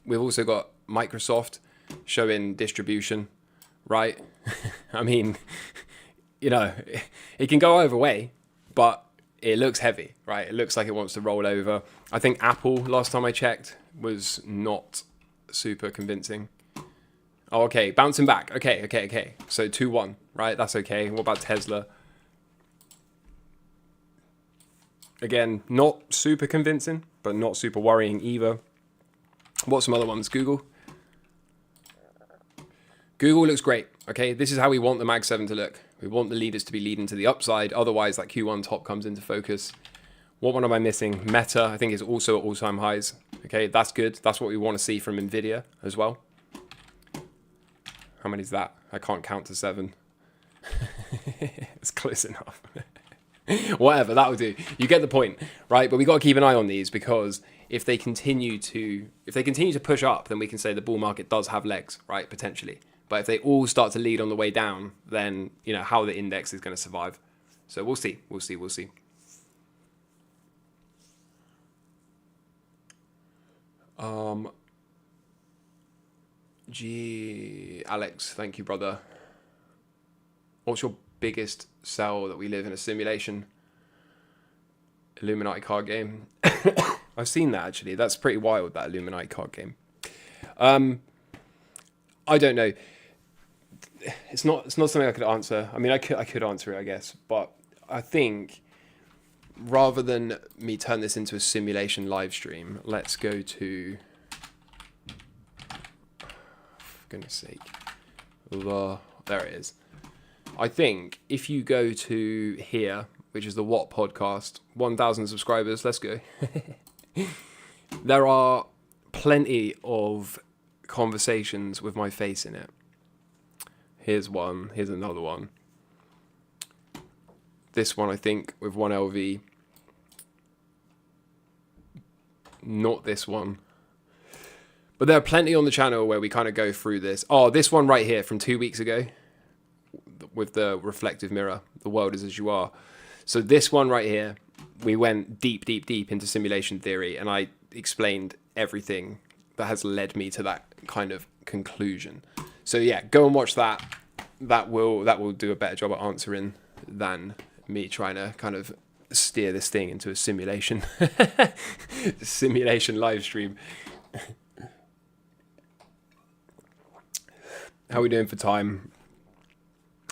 We've also got Microsoft showing distribution, right? I mean, you know, it can go either way, but it looks heavy, right? It looks like it wants to roll over. I think Apple, last time I checked, was not super convincing. Oh, okay, bouncing back. Okay. So 2-1, right? That's okay. What about Tesla? Again, not super convincing, but not super worrying either. What's some other ones? Google looks great, okay? This is how we want the Mag 7 to look. We want the leaders to be leading to the upside. Otherwise, that Q1 top comes into focus. What one am I missing? Meta, I think, is also at all-time highs. Okay, that's good. That's what we want to see from Nvidia as well. How many is that? I can't count to 7. It's close enough. Whatever, that'll do. You get the point, right? But we got to keep an eye on these, because if they continue to push up, then we can say the bull market does have legs, right? Potentially. But if they all start to lead on the way down, then, you know, how the index is going to survive. So we'll see. Alex, thank you, brother. What's your biggest sell that we live in a simulation? Illuminati card game. I've seen that, actually. That's pretty wild, that Illuminati card game. I don't know. It's not something I could answer. I mean, I could answer it, I guess. But I think rather than me turn this into a simulation live stream, let's go to... For goodness sake. There it is. I think if you go to here, which is the What podcast, 1,000 subscribers, let's go. There are plenty of conversations with my face in it. Here's one, here's another one. This one, I think, with 1LV. Not this one. But there are plenty on the channel where we kind of go through this. Oh, this one right here from 2 weeks ago with the reflective mirror. The world is as you are. So this one right here, we went deep into simulation theory, and I explained everything that has led me to that kind of conclusion. So yeah, go and watch that. That will do a better job at answering than me trying to kind of steer this thing into a simulation simulation live stream. How are we doing for time?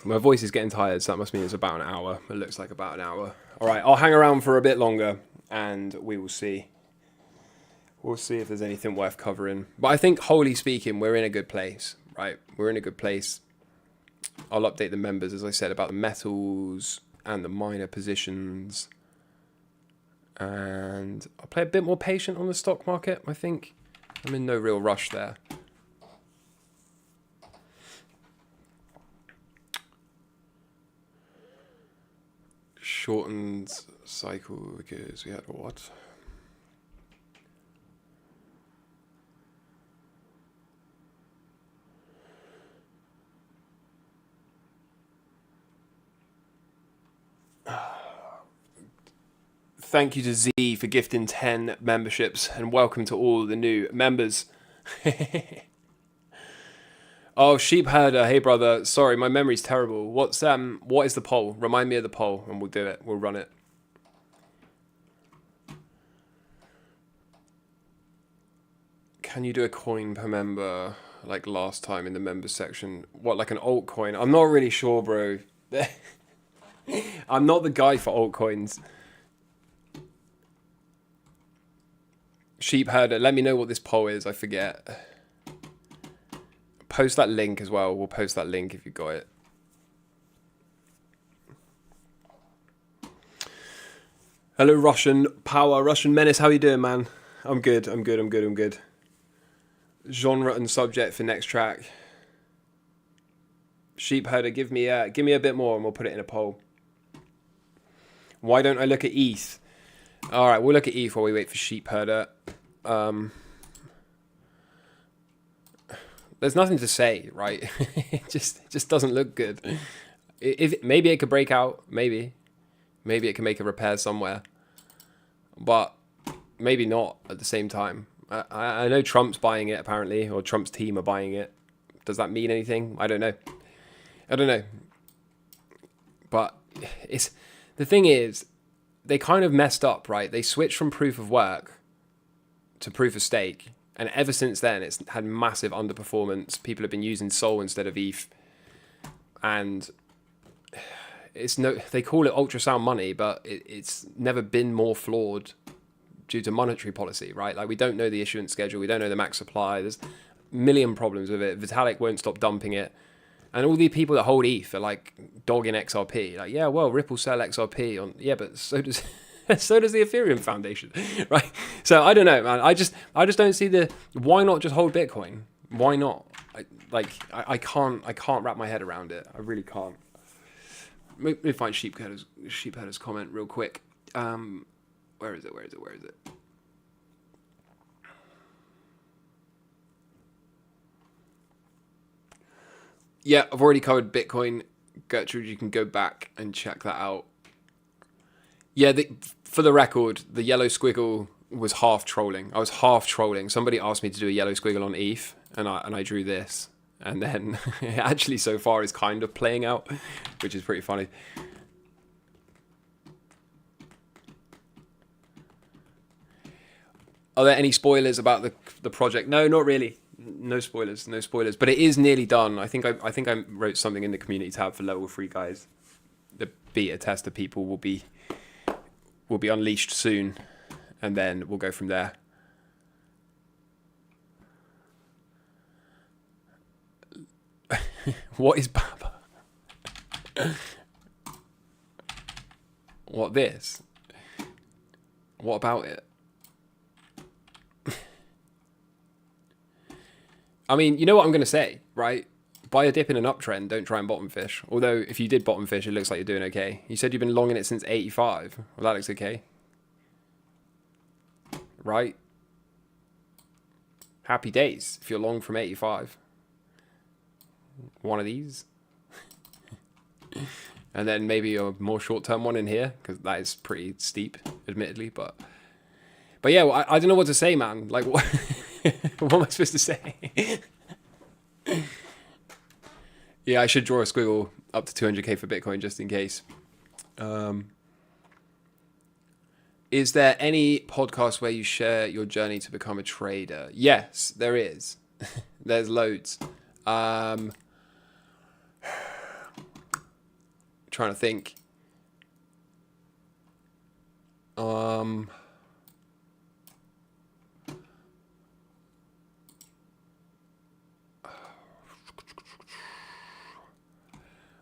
My voice is getting tired, so that must mean it's about an hour. It looks like about an hour. All right, I'll hang around for a bit longer, and we will see. We'll see if there's anything worth covering. But I think, wholly speaking, we're in a good place, right? We're in a good place. I'll update the members, as I said, about the metals and the minor positions. And I'll play a bit more patient on the stock market, I think. I'm in no real rush there. Shortened cycle because we had what? Thank you to Z for gifting 10 memberships, and welcome to all the new members. Oh, sheep herder. Hey, brother. Sorry, my memory's terrible. What is the poll? Remind me of the poll, and we'll do it. We'll run it. Can you do a coin per member like last time in the members section? What, like an altcoin? I'm not really sure, bro. I'm not the guy for altcoins. Sheep herder. Let me know what this poll is. I forget. Post that link as well. We'll post that link if you got it. Hello, Russian Power, Russian Menace. How you doing, man? I'm good. I'm good. Genre and subject for next track. Sheep herder, give me a bit more, and we'll put it in a poll. Why don't I look at ETH? All right, we'll look at ETH while we wait for sheep herder. There's nothing to say, right? It just doesn't look good. Maybe it could break out, maybe it can make a repair somewhere, but maybe not at the same time. I know Trump's buying it apparently, or Trump's team are buying it. Does that mean anything? I don't know. But the thing is, they kind of messed up, right? They switched from proof of work to proof of stake. And ever since then, it's had massive underperformance. People have been using Sol instead of ETH. And they call it ultrasound money, but it's never been more flawed due to monetary policy, right? Like, we don't know the issuance schedule. We don't know the max supply. There's a million problems with it. Vitalik won't stop dumping it. And all the people that hold ETH are like dogging XRP. Like, yeah, well, Ripple sell XRP on... Yeah, but so does... So does the Ethereum Foundation, right? So I don't know, man. I just don't see the... Why not just hold Bitcoin? Why not? I can't wrap my head around it. I really can't. Let me find sheep herder's comment real quick. Where is it? Yeah, I've already covered Bitcoin. Gertrude, you can go back and check that out. Yeah, for the record, the yellow squiggle was half trolling. I was half trolling. Somebody asked me to do a yellow squiggle on ETH, and I drew this, and then it actually so far is kind of playing out, which is pretty funny. Are there any spoilers about the project? No, not really. No spoilers, no spoilers. But it is nearly done. I think I wrote something in the community tab for level 3 guys. The beta tester people will be unleashed soon, and then we'll go from there. What is Baba? What this? What about it? I mean, you know what I'm going to say, right? Buy a dip in an uptrend, don't try and bottom fish. Although, if you did bottom fish, it looks like you're doing okay. You said you've been longing it since 85. Well, that looks okay. Right? Happy days if you're long from 85. One of these. And then maybe a more short-term one in here, because that is pretty steep, admittedly. But yeah, well, I don't know what to say, man. Like, what, what am I supposed to say? Yeah, I should draw a squiggle up to 200k for Bitcoin just in case. Is there any podcast where you share your journey to become a trader? Yes, there is. There's loads. Trying to think.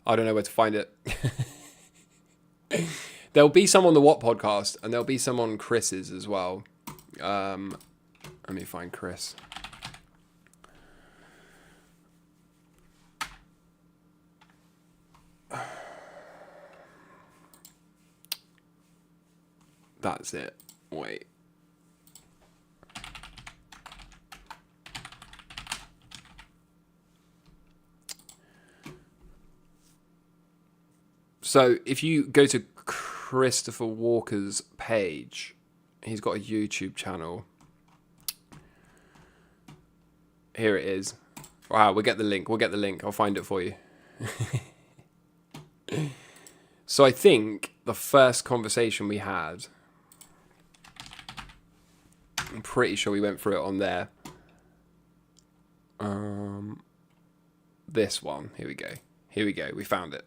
I don't know where to find it. There'll be some on the What podcast, and there'll be some on Chris's as well. Let me find Chris. That's it. Wait. So if you go to Christopher Walker's page, he's got a YouTube channel. Here it is. Wow, we'll get the link. We'll get the link. I'll find it for you. So I think the first conversation we had, I'm pretty sure we went through it on there. This one. Here we go. Here we go. We found it.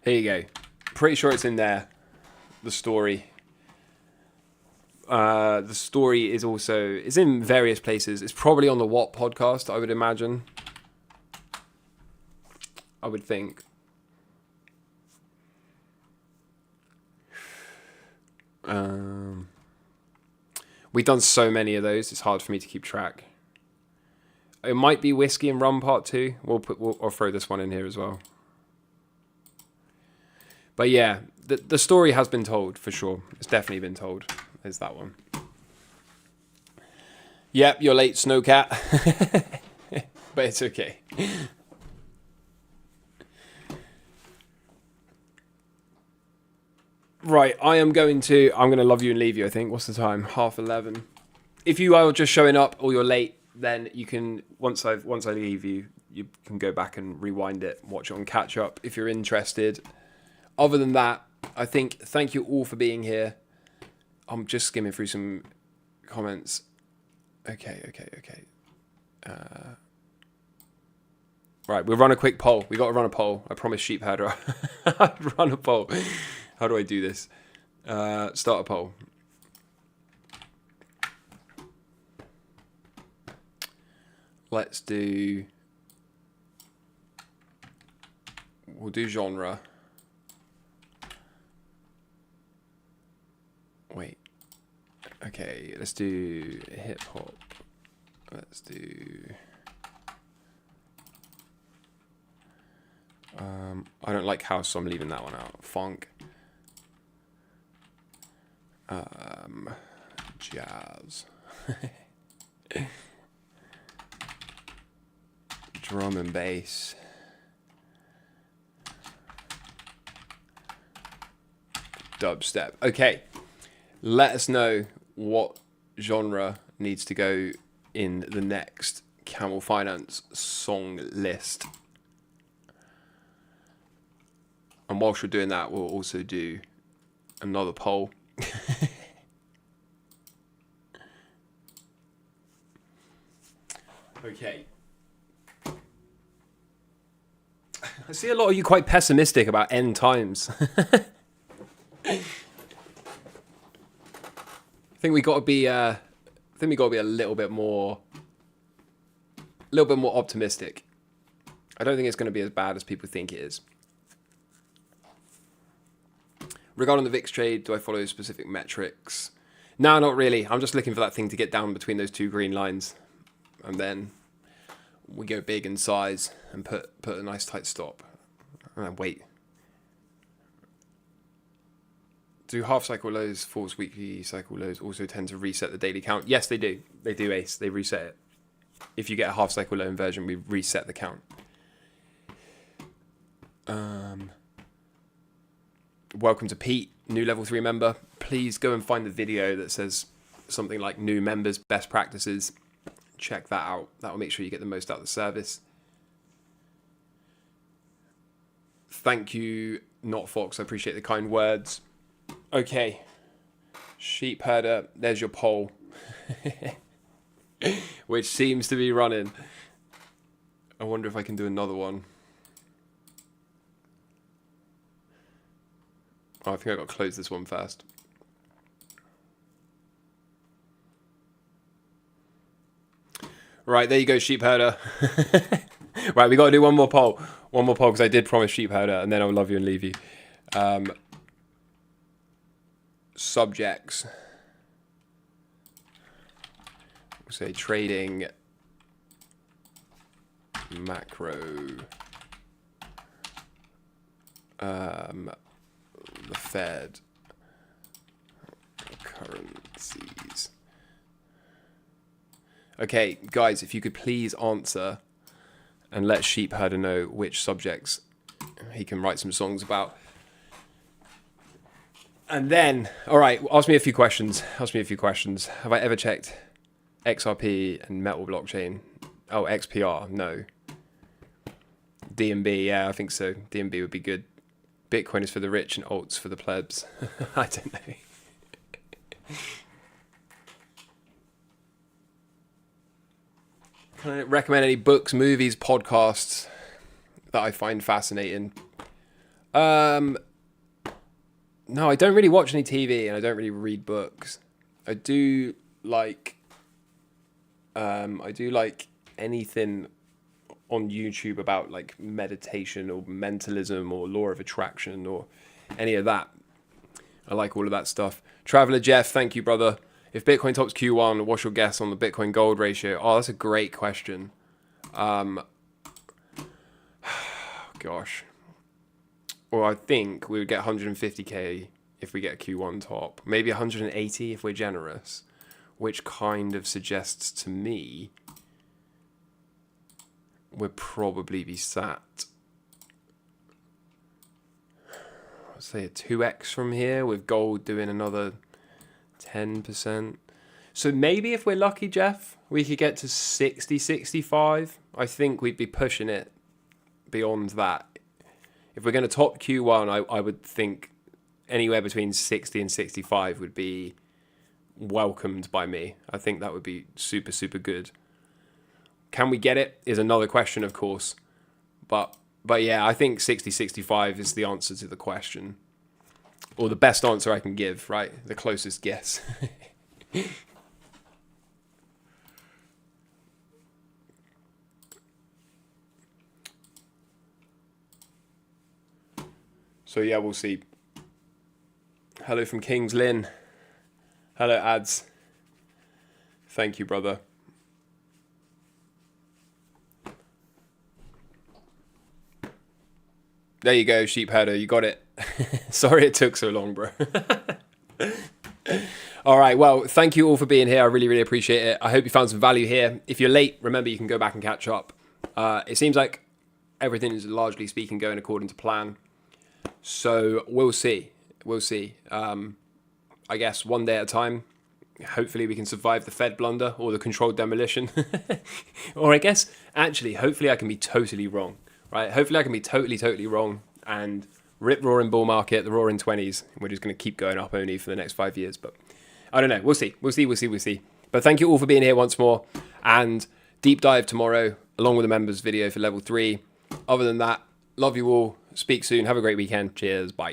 Here you go. Pretty sure it's in there. The story. The story is also... It's in various places. It's probably on the What podcast, I would imagine. I would think. We've done so many of those. It's hard for me to keep track. It might be Whiskey and Rum Part 2. I'll throw this one in here as well. But yeah, the story has been told for sure. It's definitely been told. There's that one. Yep, you're late, Snowcat. But it's okay. Right, I'm going to love you and leave you, I think. What's the time? 11:30. If you are just showing up or you're late, then you can, once I leave you, you can go back and rewind it, watch it on catch up if you're interested. Other than that, I think thank you all for being here. I'm just skimming through some comments. Okay. Right, we'll run a quick poll. We got to run a poll. I promise, sheep herder. Run a poll. How do I do this? Start a poll. Let's do... We'll do genre. Wait. Okay, let's do hip hop. Let's do... I don't like house, so I'm leaving that one out. Funk. Jazz. Drum and bass. Dubstep. Okay. Let us know what genre needs to go in the next Camel Finance song list. And whilst we're doing that, we'll also do another poll. Okay. I see a lot of you quite pessimistic about end times. I think we got to be. I think we got to be a little bit more optimistic. I don't think it's going to be as bad as people think it is. Regarding the VIX trade, do I follow specific metrics? No, not really. I'm just looking for that thing to get down between those two green lines. And then we go big in size and put a nice tight stop. And then wait. Do half cycle lows, false weekly cycle lows also tend to reset the daily count? Yes, they do. They do, Ace. They reset it. If you get a half cycle low inversion, we reset the count. Welcome to Pete, new level 3 member. Please go and find the video that says something like new members, best practices. Check that out. That will make sure you get the most out of the service. Thank you, Not Fox. I appreciate the kind words. Okay. Sheep herder, there's your poll. Which seems to be running. I wonder if I can do another one. Oh, I think I got to close this one first. Right, there you go, sheep herder. Right, we got to do one more poll. One more poll, because I did promise sheep herder, and then I'll love you and leave you. Subjects. We'll say trading macro. The Fed. Currencies. Okay, guys, if you could please answer and let sheep herder know which subjects he can write some songs about. And then, all right, ask me a few questions. Have I ever checked XRP and Metal blockchain? Oh, XPR, no. DMB, yeah, I think so. DMB would be good. Bitcoin is for the rich and alts for the plebs. I don't know. Can I recommend any books, movies, podcasts that I find fascinating? No, I don't really watch any TV and I don't really read books. I do like anything on YouTube about like meditation or mentalism or law of attraction or any of that. I like all of that stuff. Traveler Jeff, thank you, brother. If Bitcoin tops Q1, what's your guess on the Bitcoin gold ratio? Oh, that's a great question. Gosh. Well, I think we would get 150k if we get a Q1 top. Maybe 180 if we're generous, which kind of suggests to me we'll probably be sat, let's say a 2x from here, with gold doing another 10%. So maybe if we're lucky, Jeff, we could get to 60, 65. I think we'd be pushing it beyond that. If we're going to top Q1, I would think anywhere between 60 and 65 would be welcomed by me. I think that would be super, super good. Can we get it is another question, of course. But yeah, I think 60, 65 is the answer to the question. Or the best answer I can give, right? The closest guess. So yeah, we'll see. Hello from Kings Lynn. Hello, ads. Thank you, brother. There you go, sheep herder. You got it. Sorry it took so long, bro. All right. Well, thank you all for being here. I really, really appreciate it. I hope you found some value here. If you're late, remember you can go back and catch up. It seems like everything is largely speaking going according to plan. So we'll see. We'll see. I guess one day at a time. hopefully we can survive the Fed blunder or the controlled demolition. Or I guess, actually, hopefully I can be totally wrong, right? Hopefully I can be totally wrong and rip roaring bull market, the roaring 20s. We're just going to keep going up only for the next 5 years. But I don't know. We'll see. But thank you all for being here once more. And deep dive tomorrow, along with the members video for level 3. Other than that, love you all. Speak soon. Have a great weekend. Cheers. Bye.